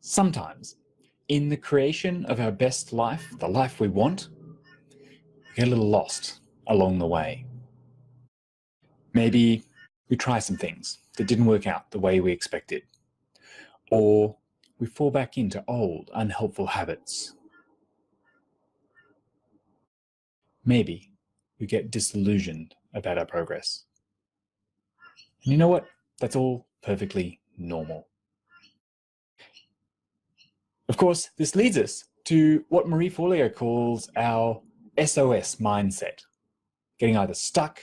Sometimes, in the creation of our best life, the life we want, we get a little lost along the way. Maybe we try some things that didn't work out the way we expected, or we fall back into old, unhelpful habits. Maybe we get disillusioned about our progress. And you know what? That's all perfectly normal. Of course, this leads us to what Marie Forleo calls our SOS mindset, getting either stuck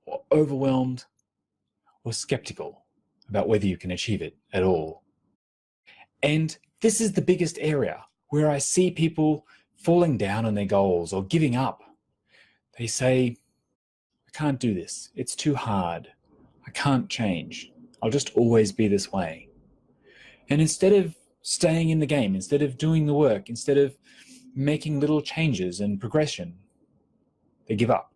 or overwhelmed or skeptical about whether you can achieve it at all. And this is the biggest area where I see people falling down on their goals or giving up. They say, I can't do this. It's too hard. I can't change. I'll just always be this way. And instead of staying in the game, instead of doing the work, instead of making little changes and progression, they give up.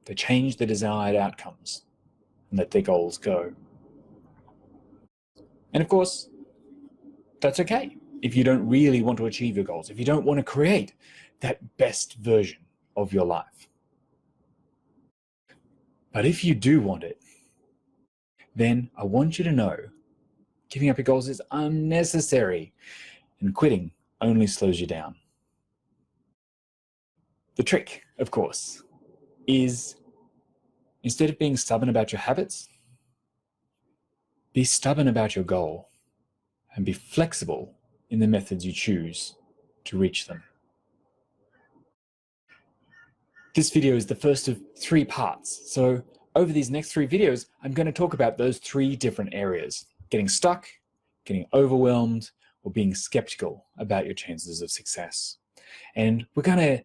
They change the desired outcomes and let their goals go. And of course, that's okay if you don't really want to achieve your goals, if you don't want to create that best version of your life. But if you do want it, then I want you to know giving up your goals is unnecessary, and quitting only slows you down. The trick, of course, is instead of being stubborn about your habits, be stubborn about your goal and be flexible in the methods you choose to reach them. This video is the first of 3 parts, so over these next 3 videos, I'm going to talk about those 3 different areas: getting stuck, getting overwhelmed, or being skeptical about your chances of success. And we're going to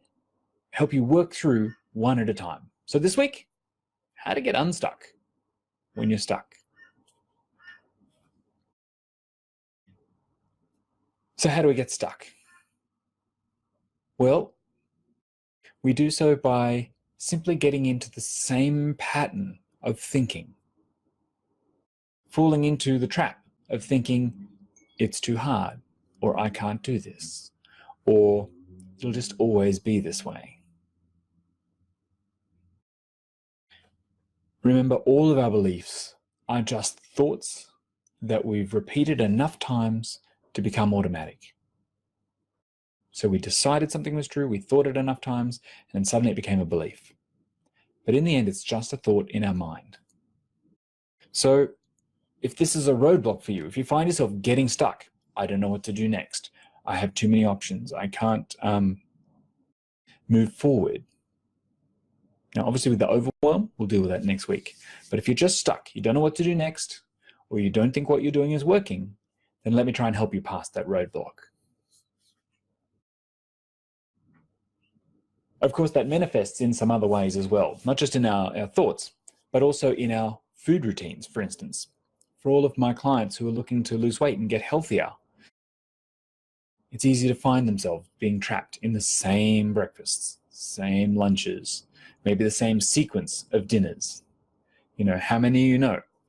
help you work through one at a time. So this week, how to get unstuck when you're stuck. So how do we get stuck? Well, we do so by simply getting into the same pattern of thinking, falling into the trap of thinking it's too hard, or I can't do this, or it'll just always be this way. Remember, all of our beliefs are just thoughts that we've repeated enough times to become automatic. So we decided something was true, we thought it enough times, and then suddenly it became a belief. But in the end, it's just a thought in our mind. So if this is a roadblock for you, if you find yourself getting stuck, I don't know what to do next, I have too many options, I can't move forward. Now, obviously with the overwhelm, we'll deal with that next week. But if you're just stuck, you don't know what to do next, or you don't think what you're doing is working, then let me try and help you past that roadblock. Of course, that manifests in some other ways as well, not just in our thoughts, but also in our food routines, for instance. For all of my clients who are looking to lose weight and get healthier, it's easy to find themselves being trapped in the same breakfasts, same lunches, maybe the same sequence of dinners. You know, how many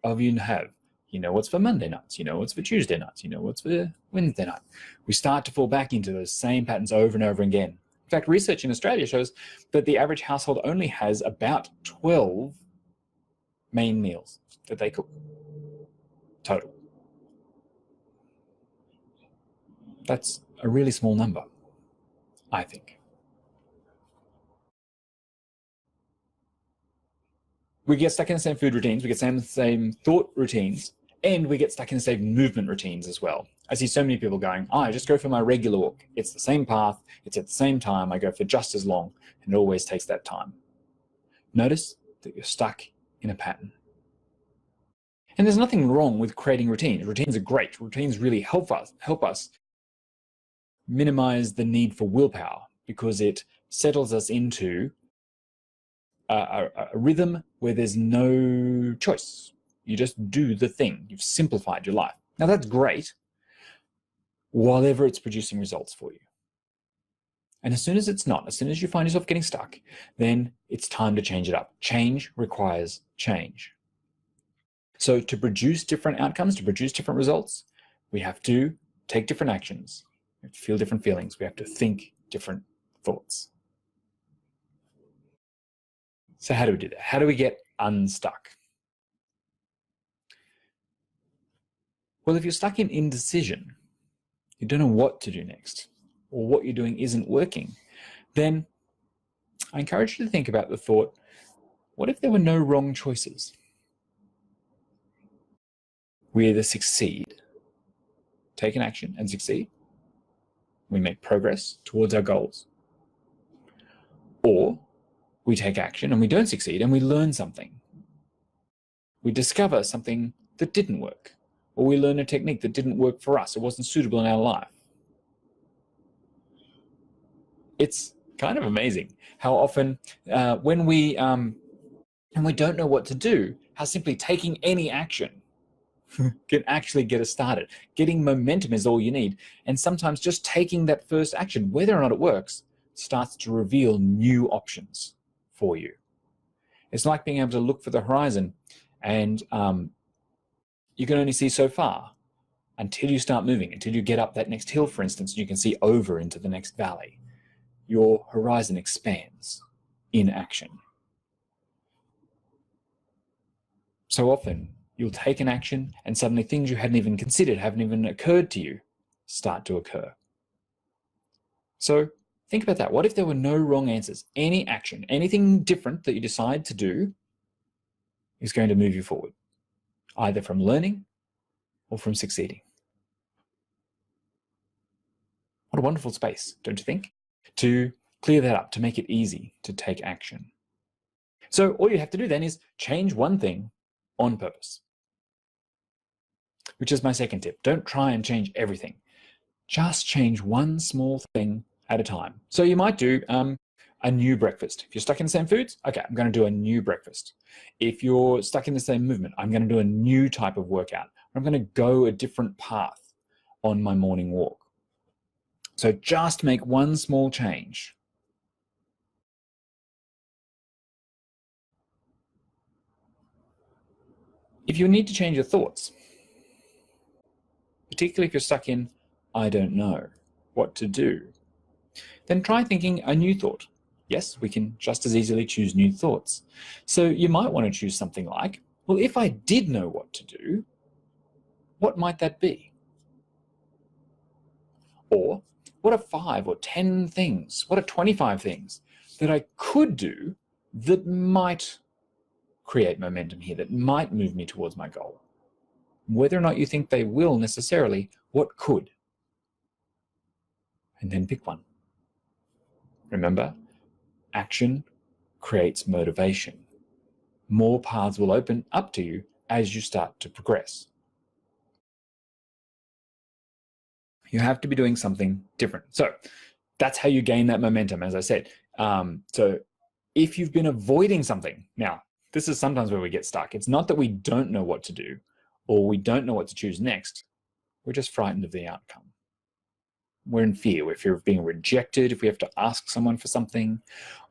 of you have? You know what's for Monday nights, you know what's for Tuesday nights, you know what's for Wednesday night. We start to fall back into those same patterns over and over again. In fact, research in Australia shows that the average household only has about 12 main meals that they cook total. That's a really small number, I think. We get stuck in the same food routines, we get the same thought routines, and we get stuck in the same movement routines as well. I see so many people going, I just go for my regular walk. It's the same path, it's at the same time, I go for just as long, and it always takes that time. Notice that you're stuck in a pattern. And there's nothing wrong with creating routines. Routines are great. Routines really help us minimize the need for willpower, because it settles us into a rhythm where there's no choice. You just do the thing. You've simplified your life. Now that's great, whatever it's producing results for you. And as soon as it's not, as soon as you find yourself getting stuck, then it's time to change it up. Change requires change. So to produce different outcomes, to produce different results, we have to take different actions. We have to feel different feelings. We have to think different thoughts. So how do we do that? How do we get unstuck? Well, if you're stuck in indecision, you don't know what to do next, or what you're doing isn't working, then I encourage you to think about the thought, what if there were no wrong choices? We either succeed, take an action and succeed, we make progress towards our goals, or we take action and we don't succeed and we learn something. We discover something that didn't work, or we learn a technique that didn't work for us, it wasn't suitable in our life. It's kind of amazing how often when we don't know what to do, how simply taking any action can actually get us started. Getting momentum is all you need. And sometimes just taking that first action, whether or not it works, starts to reveal new options for you. It's like being able to look for the horizon and you can only see so far until you start moving, until you get up that next hill, for instance, you can see over into the next valley. Your horizon expands in action. So often you'll take an action and suddenly things you hadn't even considered, haven't even occurred to you, start to occur. So think about that. What if there were no wrong answers? Any action, anything different that you decide to do is going to move you forward, either from learning or from succeeding. What a wonderful space, don't you think? To clear that up, to make it easy to take action. So all you have to do then is change one thing on purpose, which is my second tip. Don't try and change everything. Just change one small thing at a time. So you might do a new breakfast. If you're stuck in the same foods, okay, I'm going to do a new breakfast. If you're stuck in the same movement, I'm going to do a new type of workout. I'm going to go a different path on my morning walk. So just make one small change. If you need to change your thoughts, particularly if you're stuck in, I don't know what to do, then try thinking a new thought. Yes, we can just as easily choose new thoughts. So you might want to choose something like, well, if I did know what to do, what might that be? Or what are 5 or 10 things? What are 25 things that I could do that might create momentum here, that might move me towards my goal? Whether or not you think they will necessarily, what could? And then pick one. Remember, action creates motivation. More paths will open up to you as you start to progress. You have to be doing something different. So that's how you gain that momentum, as I said. So if you've been avoiding something, now, this is sometimes where we get stuck. It's not that we don't know what to do or we don't know what to choose next. We're just frightened of the outcome. We're in fear. We're fear of being rejected if we have to ask someone for something,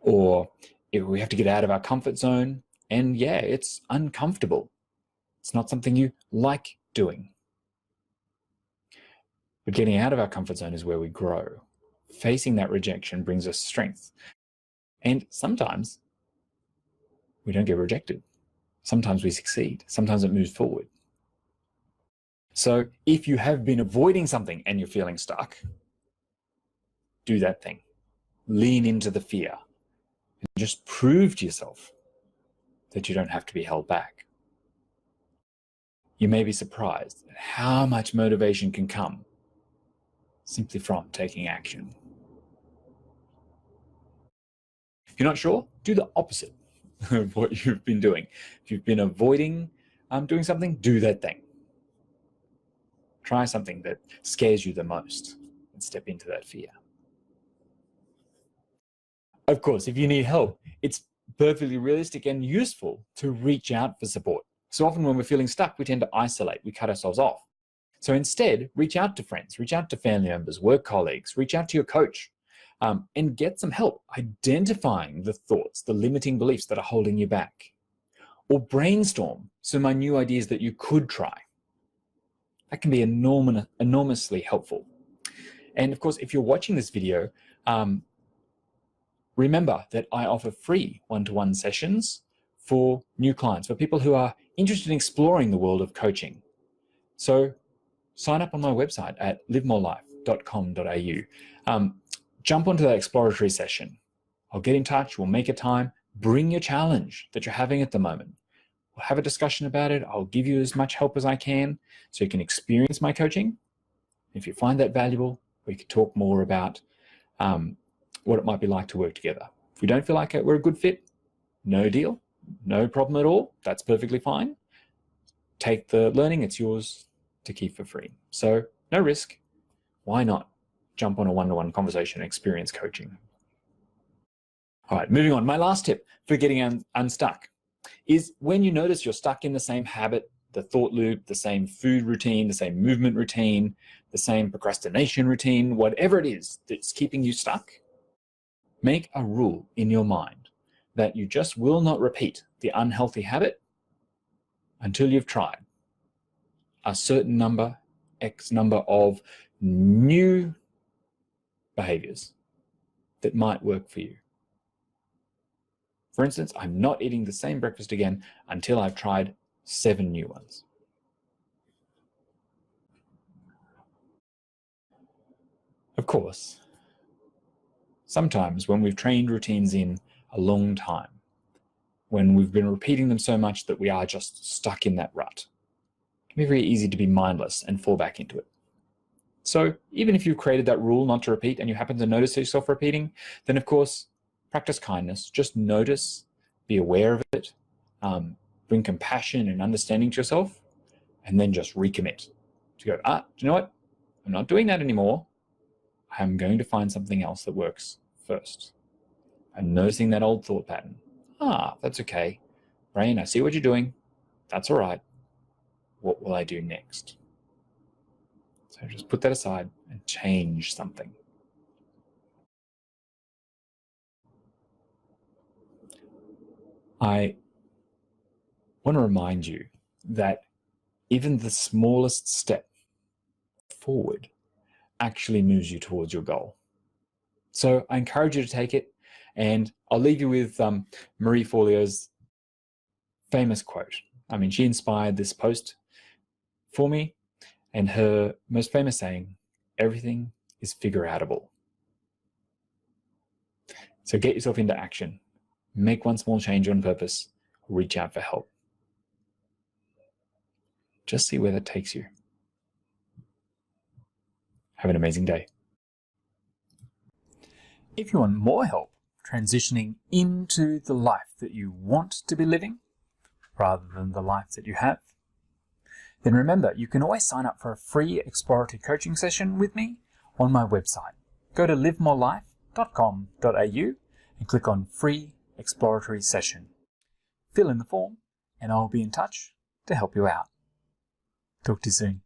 or if we have to get out of our comfort zone. And yeah, it's uncomfortable. It's not something you like doing. But getting out of our comfort zone is where we grow. Facing that rejection brings us strength. And sometimes we don't get rejected. Sometimes we succeed. Sometimes it moves forward. So if you have been avoiding something and you're feeling stuck, do that thing. Lean into the fear and just prove to yourself that you don't have to be held back. You may be surprised at how much motivation can come simply from taking action. If you're not sure, do the opposite of what you've been doing. If you've been avoiding doing something, do that thing. Try something that scares you the most and step into that fear. Of course, if you need help, it's perfectly realistic and useful to reach out for support. So often when we're feeling stuck, we tend to isolate, we cut ourselves off. So instead, reach out to friends, reach out to family members, work colleagues, reach out to your coach, and get some help identifying the thoughts, the limiting beliefs that are holding you back. Or brainstorm some new ideas that you could try. That can be enormously helpful. And of course, if you're watching this video, remember that I offer free one-to-one sessions for new clients, for people who are interested in exploring the world of coaching. So sign up on my website at livemorelife.com.au. Jump onto that exploratory session. I'll get in touch, we'll make a time, bring your challenge that you're having at the moment. We'll have a discussion about it. I'll give you as much help as I can so you can experience my coaching. If you find that valuable, we can talk more about what it might be like to work together. If we don't feel like we're a good fit, no deal, no problem at all. That's perfectly fine. Take the learning, it's yours to keep for free. So no risk. Why not jump on a one-to-one conversation and experience coaching? All right, moving on. My last tip for getting unstuck is when you notice you're stuck in the same habit, the thought loop, the same food routine, the same movement routine, the same procrastination routine, whatever it is that's keeping you stuck, make a rule in your mind that you just will not repeat the unhealthy habit until you've tried a certain number, X number of new behaviors that might work for you. For instance, I'm not eating the same breakfast again until I've tried 7 new ones. Of course, sometimes when we've trained routines in a long time, when we've been repeating them so much that we are just stuck in that rut, it can be very easy to be mindless and fall back into it. So even if you've created that rule not to repeat and you happen to notice yourself repeating, then of course, practice kindness. Just notice, be aware of it, bring compassion and understanding to yourself, and then just recommit. To go, do you know what? I'm not doing that anymore. I'm going to find something else that works first. I'm noticing that old thought pattern. That's okay. Brain, I see what you're doing. That's all right. What will I do next? So just put that aside and change something. I want to remind you that even the smallest step forward actually moves you towards your goal. So I encourage you to take it, and I'll leave you with Marie Forleo's famous quote. I mean, she inspired this post for me, and her most famous saying, everything is figure-outable. So get yourself into action. Make one small change on purpose. Reach out for help. Just see where that takes you. Have an amazing day. If you want more help transitioning into the life that you want to be living, rather than the life that you have, then remember, you can always sign up for a free exploratory coaching session with me on my website. Go to livemorelife.com.au and click on Free Exploratory Session. Fill in the form and I'll be in touch to help you out. Talk to you soon.